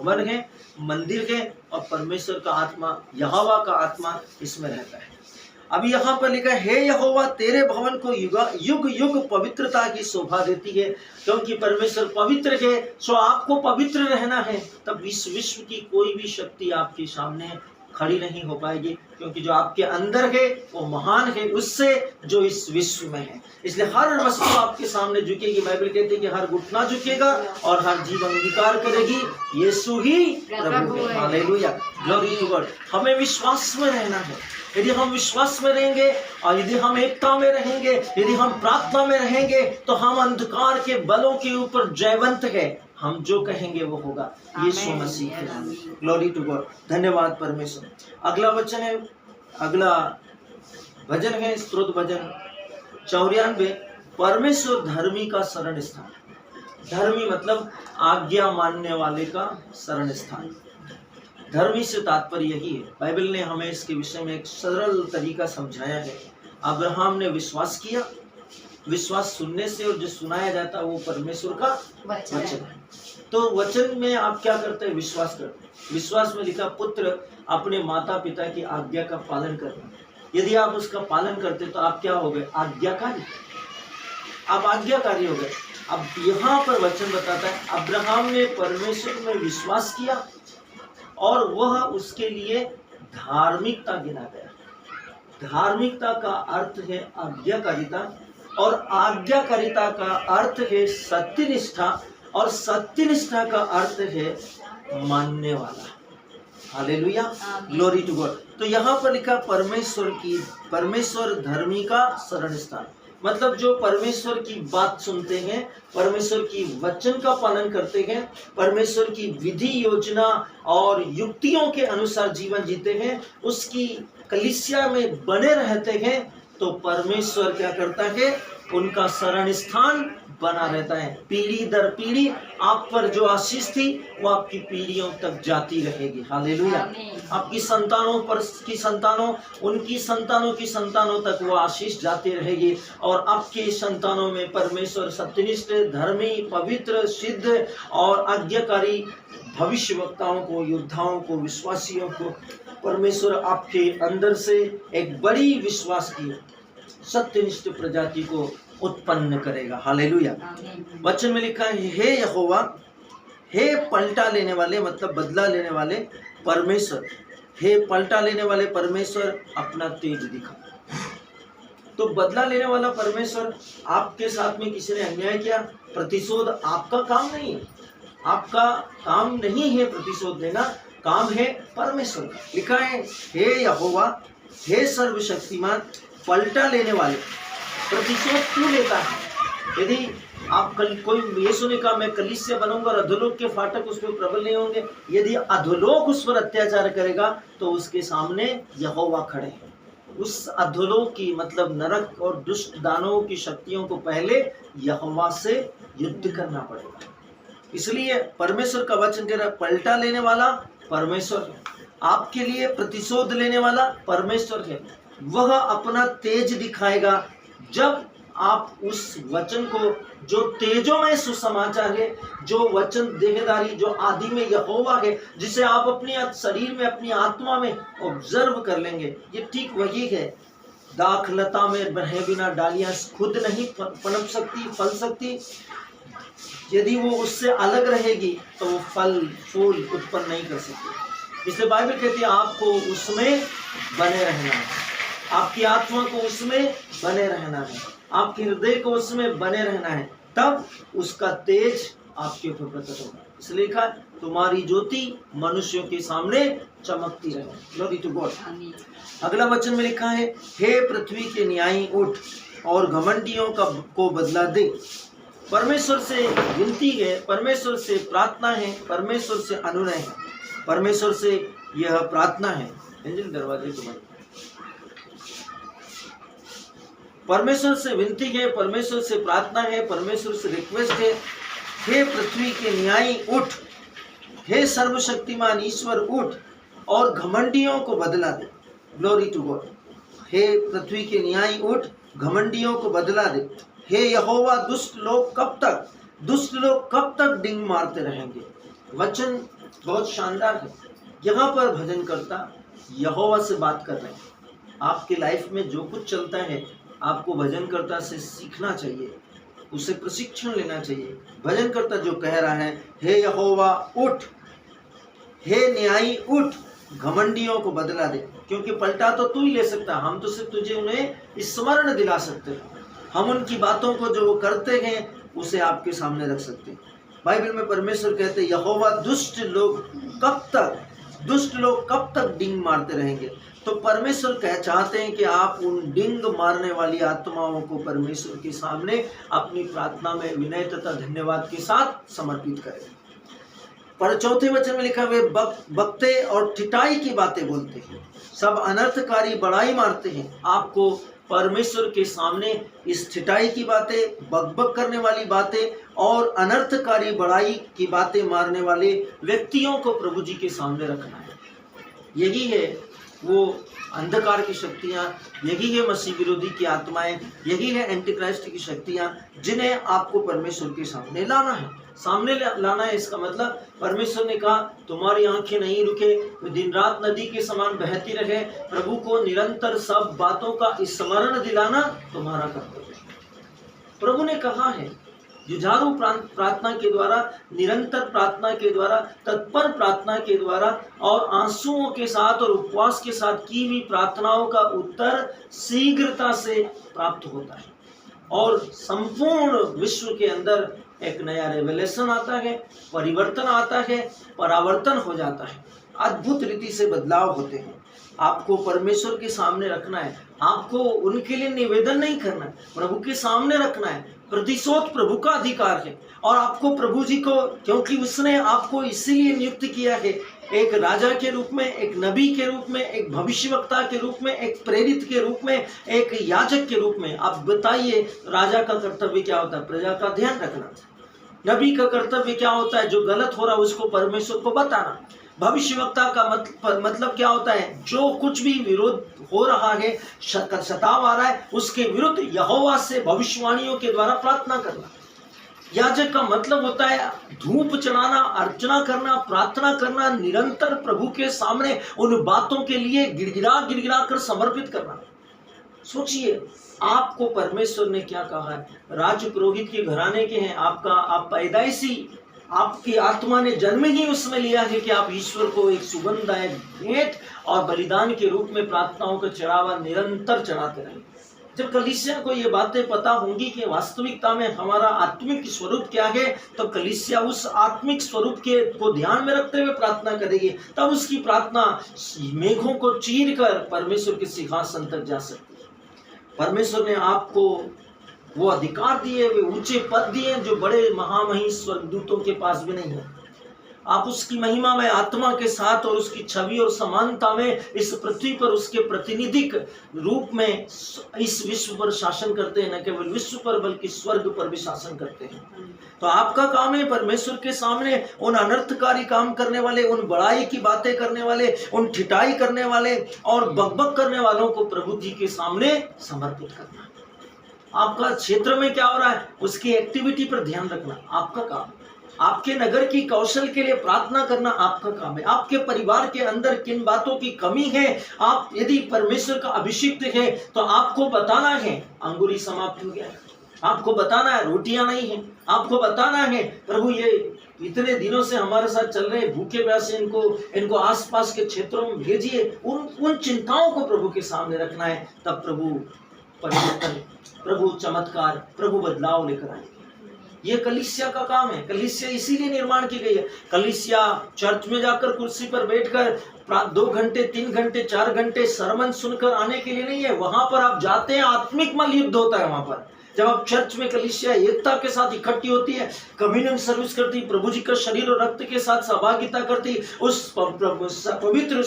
भवन है, मंदिर है, और परमेश्वर का आत्मा, यहोवा का आत्मा इसमें रहता है। अब यहाँ पर लिखा है, हे यहोवा तेरे भवन को युग युग पवित्रता की शोभा देती है। क्योंकि परमेश्वर पवित्र है, सो आपको पवित्र रहना है, तब इस विश्व की कोई भी शक्ति आपके सामने खड़ी नहीं हो पाएगी, क्योंकि जो आपके अंदर है वो महान है उससे जो इस विश्व में है। इसलिए हर वस्तु आपके सामने झुकेगी। बाइबल कहती है कि हर घुटना झुकेगा और हर जीव अंगीकार करेगी यीशु ही प्रभु है। Hallelujah, glory to God. हमें विश्वास में रहना है। यदि हम विश्वास में रहेंगे और यदि हम एकता में रहेंगे, यदि हम प्रार्थना में रहेंगे, तो हम अंधकार के बलों के ऊपर जयवंत है। हम जो कहेंगे वो होगा, यीशु मसीह के नाम में। ग्लोरी टू गॉड, धन्यवाद परमेश्वर। अगला वचन है, अगला भजन है स्तुति भजन 94, परमेश्वर धर्मी का शरण स्थान। धर्मी मतलब आज्ञा मानने वाले का शरण स्थान। धर्मी से तात्पर्य यही है। बाइबल ने हमें इसके विषय में एक सरल तरीका समझाया है। अब्राहम ने विश्वास किया, विश्वास सुनने से, और जो सुनाया जाता है वो परमेश्वर का वचन है। तो वचन में आप क्या करते हैं? विश्वास करते हैं। विश्वास में लिखा, पुत्र अपने माता पिता की आज्ञा का पालन करना। यदि आप उसका पालन करते तो आप क्या हो गए? आज्ञाकारी। आप आज्ञाकारी हो गए। अब यहाँ पर वचन बताता है, अब्राहम ने परमेश्वर में विश्वास किया और वह उसके लिए धार्मिकता गिना गया। धार्मिकता का अर्थ है आज्ञाकारिता, और आज्ञाकारिता का अर्थ है सत्यनिष्ठा, और सत्यनिष्ठा का अर्थ है मानने वाला। Hallelujah, glory to God. तो यहाँ पर लिखा परमेश्वर धर्मी का शरण स्थान, मतलब जो परमेश्वर की बात सुनते हैं, परमेश्वर की वचन का पालन करते हैं, परमेश्वर की विधि योजना और युक्तियों के अनुसार जीवन जीते हैं, उसकी कलीसिया में बने रहते हैं, तो परमेश्वर क्या करता है? उनका शरण स्थान बना रहता है। पीढ़ी दर पीढ़ी आप पर जो आशीष थी वो आपकी पीढ़ियों तक जाती रहेगी। हालेलुया। आपकी संतानों पर की संतानों, उनकी संतानों की संतानों तक वो आशीष जाती रहेगी, और आपके संतानों में परमेश्वर सत्यनिष्ठ, धर्मी, पवित्र, सिद्ध और आज्ञाकारी भविष्यवक्ताओं को, योद्धाओं को, विश्वासियों को परमेश्वर आपके अंदर से एक बड़ी विश्वास की सत्यनिष्ठ प्रजाति को उत्पन्न करेगा। हालेलुया। वचन में लिखा है, हे यहोवा, हे पलटा लेने वाले, मतलब बदला लेने वाले परमेश्वर, हे पलटा लेने वाले परमेश्वर, अपना तेज दिखा। तो बदला लेने वाला परमेश्वर, आपके साथ में किसी ने अन्याय किया, प्रतिशोध आपका काम नहीं है। आपका काम नहीं है प्रतिशोध देना, काम है परमेश्वर का। लिखा है, हे यहोवा, हे सर्वशक्तिमान, पलटा लेने वाले। प्रतिशोध क्यों लेता है? यदि आप कोई यीशु ने कहा, मैं कलीसिया बनूंगा और अधोलोक के फाटक उस पर प्रबल नहीं होंगे। यदि अधोलोक उस पर अत्याचार करेगा तो उसके सामने यहोवा खड़े हैं। उस अधोलोक की, मतलब नरक और दुष्ट दानवों की शक्तियों को पहले यहोवा से युद्ध करना पड़ेगा। इसलिए परमेश्वर का वचन कह रहा है, पलटा लेने वाला परमेश्वर है, आपके लिए प्रतिशोध लेने वाला परमेश्वर है। वह अपना तेज दिखाएगा जब आप उस वचन को, जो तेजों में सुसमाचार है, जो वचन देहधारी, जो आदि में यहोवा है, जिसे आप अपने शरीर में, अपनी आत्मा में ऑब्जर्व कर लेंगे। ये ठीक वही है। दाखलता में बहे बिना डालियां खुद नहीं पनप सकती, फल सकती। यदि वो उससे अलग रहेगी तो वो फल फूल उत्पन्न नहीं कर सकती। इसलिए बाइबल कहती है, आपको उसमें बने रहना है, आपकी आत्मा को उसमें बने रहना है, आपके हृदय को उसमें बने रहना है, तब उसका तेज आपके ऊपर प्रकट होगा। इसलिए लिखा, तुम्हारी ज्योति मनुष्यों के सामने चमकती रहे। Glory to God. अगला वचन में लिखा है, हे पृथ्वी के न्यायी उठ और घमंडियों को बदला दे। परमेश्वर से विनती है, परमेश्वर से प्रार्थना है, परमेश्वर से अनुनय है, परमेश्वर से यह प्रार्थना है। दरवाजे को बंद। परमेश्वर से विनती है, परमेश्वर से प्रार्थना है, परमेश्वर से रिक्वेस्ट है, हे पृथ्वी के न्यायी उठ, हे सर्वशक्तिमान ईश्वर उठ और घमंडियों को बदला दे। Glory to God. हे पृथ्वी के न्यायी उठ, घमंडियों को बदला दे। हे यहोवा, दुष्ट लोग कब तक डिंग मारते रहेंगे? वचन बहुत शानदार है। यहाँ पर भजनकर्ता यहोवा से बात कर रहे हैं। आपकी लाइफ में जो कुछ चलता है आपको भजनकर्ता से सीखना चाहिए, उसे प्रशिक्षण लेना चाहिए। भजनकर्ता जो कह रहा है, हे यहोवा उठ, हे न्यायी उठ, घमंडियों को बदला दे, क्योंकि पलटा तो तू ही ले सकता है, हम तो सिर्फ तुझे उन्हें स्मरण दिला सकते हैं। हम उनकी बातों को जो वो करते हैं उसे आपके सामने रख सकते हैं। बाइबल में परमेश्वर कहते हैं, यहोवा दुष्ट लोग कब तक डिंग मारते रहेंगे। तो परमेश्वर चाहते हैं कि आप उन डिंग मारने वाली आत्माओं को परमेश्वर के सामने अपनी प्रार्थना में विनय तथा धन्यवाद के साथ समर्पित करें। पर चौथे वचन में लिखा, वे बकते और ठिठाई की बातें बोलते हैं, सब अनर्थकारी बड़ाई मारते हैं। आपको परमेश्वर के सामने इस ठिठाई की बातें, बकबक करने वाली बातें और अनर्थकारी बड़ाई की बातें मारने वाले व्यक्तियों को प्रभु जी के सामने रखना है। यही है वो अंधकार की शक्तियाँ, यही है मसीह विरोधी की आत्माएं, यही है एंटीक्राइस्ट की शक्तियाँ, जिन्हें आपको परमेश्वर के सामने लाना है। सामने लाना है इसका मतलब परमेश्वर ने कहा तुम्हारी आंखें नहीं रुके, वो दिन रात नदी के समान बहती रहे। प्रभु को निरंतर सब बातों का स्मरण दिलाना तुम्हारा कर्तव्य है। प्रभु ने कहा है जुझारू प्रार्थना के द्वारा, निरंतर प्रार्थना के द्वारा, तत्पर प्रार्थना के द्वारा और आंसुओं के साथ और उपवास के साथ की हुई प्रार्थनाओं का उत्तर शीघ्रता से प्राप्त होता है और संपूर्ण विश्व के अंदर एक नया रेवलेशन आता है, परिवर्तन आता है, परावर्तन हो जाता है, अद्भुत रीति से बदलाव होते हैं। आपको परमेश्वर के सामने रखना है, आपको उनके लिए निवेदन नहीं करना है, प्रभु के सामने रखना है। प्रतिशोध प्रभु का अधिकार है और आपको प्रभु जी को, क्योंकि उसने आपको इसीलिए नियुक्त किया है, एक राजा के रूप में, एक नबी के रूप में, एक भविष्यवक्ता के रूप में, एक प्रेरित के रूप में, एक याजक के रूप में। आप बताइए राजा का कर्तव्य क्या होता है? प्रजा का ध्यान रखना। नबी का कर्तव्य क्या होता है? जो गलत हो रहा है उसको परमेश्वर को बताना। भविष्यवक्ता का मतलब क्या होता है? जो कुछ भी विरोध हो रहा है, सताव आ रहा है, उसके विरुद्ध यहोवा से भविष्यवाणियों के द्वारा प्रार्थना करना। याजक का मतलब होता है धूप चढ़ाना, अर्चना करना, प्रार्थना करना, निरंतर प्रभु के सामने उन बातों के लिए गिड़गिड़ा कर समर्पित करना। सोचिए आपको परमेश्वर ने क्या कहा है। राज पुरोहित के घराने के हैं, आप पैदाइशी, आपकी आत्मा ने जन्म ही उसमें लिया है कि आप ईश्वर को एक सुगंधदायक भेंट और बलिदान के रूप में प्रार्थनाओं का चढ़ावा निरंतर चढ़ाते रहें। जब कलीसिया को ये बातें पता होंगी कि वास्तविकता में हमारा आत्मिक स्वरूप क्या है, तो कलीसिया उस आत्मिक स्वरूप को ध्यान में रखते हुए प्रार्थना करेगी। तब उसकी प्रार्थना मेघों को चीर कर परमेश्वर के सिंहासन तक जा सकती है। परमेश्वर ने आपको वो अधिकार दिए, वे ऊंचे पद दिए जो बड़े महामहिम स्वर्गदूतों के पास भी नहीं है। आप उसकी महिमा में आत्मा के साथ और उसकी छवि और समानता में इस पृथ्वी पर उसके प्रतिनिधिक रूप में इस विश्व पर शासन करते हैं। न केवल विश्व पर बल्कि स्वर्ग पर भी शासन करते हैं। तो आपका काम है परमेश्वर के सामने उन अनर्थकारी काम करने वाले, उन बड़ाई की बातें करने वाले, उन ठिठाई करने वाले और बकबक करने वालों को प्रभु जी के सामने समर्पित करना। आपका क्षेत्र में क्या हो रहा है उसकी एक्टिविटी पर ध्यान रखना आपका काम। आपके नगर की कौशल के लिए प्रार्थना करना आपका काम है। आपके परिवार के अंदर किन बातों की कमी है, आप यदि परमेश्वर का अभिषिक्त है तो आपको बताना है अंगूरी समाप्त हो गया है, आपको बताना है रोटियां नहीं है, आपको बताना है प्रभु ये इतने दिनों से हमारे साथ चल रहे भूखे प्यासे, इनको आसपास के क्षेत्रों में भेजिए। उन चिंताओं को प्रभु के सामने रखना है। तब प्रभु परिवर्तन, प्रभु चमत्कार, प्रभु बदलाव लेकर आएंगे। ये कलीसिया का काम है। कलीसिया इसीलिए निर्माण की गई है। कलीसिया चर्च में जाकर कुर्सी पर बैठकर 2 घंटे 3 घंटे 4 घंटे सरमन सुनकर आने के लिए नहीं है। वहां पर आप जाते हैं, आत्मिक मल युद्ध होता है। वहां पर जब आप चर्च में कलीसिया एकता के साथ इकट्ठी होती है, कम्युनियन सर्विस करती, प्रभु जी का शरीर और रक्त के साथ सहभागिता करती, उस पवित्र